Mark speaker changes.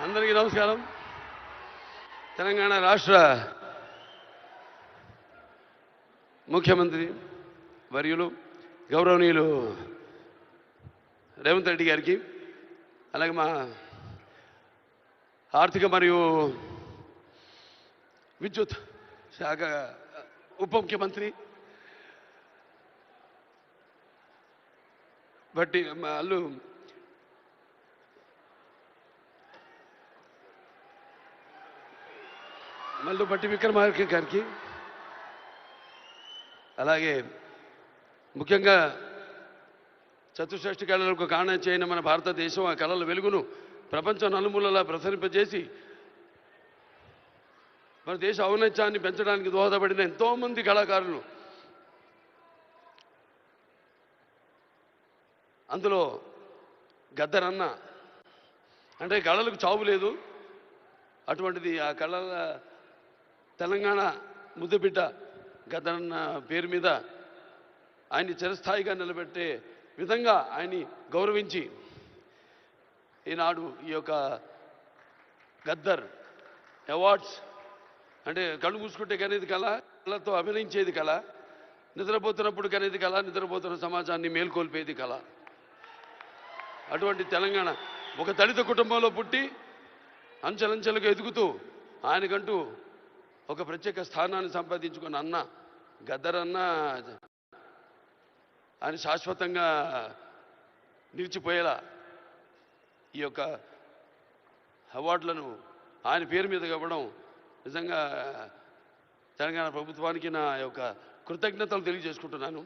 Speaker 1: అందరికీ నమస్కారం. తెలంగాణ రాష్ట్ర ముఖ్యమంత్రి వర్యులు గౌరవనీయులు రేవంత్ రెడ్డి గారికి, అలాగే మా ఆర్థిక మరియు విద్యుత్ శాఖ ఉప ముఖ్యమంత్రి బట్టి అల్లు మల్లు బట్టి విక్రమార్క గారికి, అలాగే ముఖ్యంగా చతుషష్టి కళలకు కారణం చేయని మన భారతదేశం ఆ కళల వెలుగును ప్రపంచం నలుమూలలా ప్రసరింపజేసి మన దేశ ఔన్నత్యాన్ని పెంచడానికి దోహదపడిన ఎంతోమంది కళాకారులు, అందులో గద్దరన్న అంటే కళలకు చావు లేదు, అటువంటిది ఆ కళల తెలంగాణ ముద్దుబిడ్డ గద్దరన్న పేరు మీద ఆయన్ని చిరస్థాయిగా నిలబెట్టే విధంగా ఆయన్ని గౌరవించి ఈనాడు ఈ యొక్క గద్దర్ అవార్డ్స్ అంటే కళ్ళు మూసుకుంటే కనేది కళ, కళతో అభినయించేది కళ, నిద్రపోతున్నప్పుడు కనేది కళ, నిద్రపోతున్న సమాజాన్ని మేల్కొల్పేది కళ. అటువంటి తెలంగాణ ఒక దళిత కుటుంబంలో పుట్టి అంచెలంచెలుగా ఎదుగుతూ ఆయనకంటూ ఒక ప్రత్యేక స్థానాన్ని సంపాదించుకున్న అన్న గద్దరన్న ఆయన శాశ్వతంగా నిలిచిపోయేలా ఈ యొక్క అవార్డులను ఆయన పేరు మీద ఇవ్వడం నిజంగా తెలంగాణ ప్రభుత్వానికి నా యొక్క కృతజ్ఞతలు తెలియజేసుకుంటున్నాను.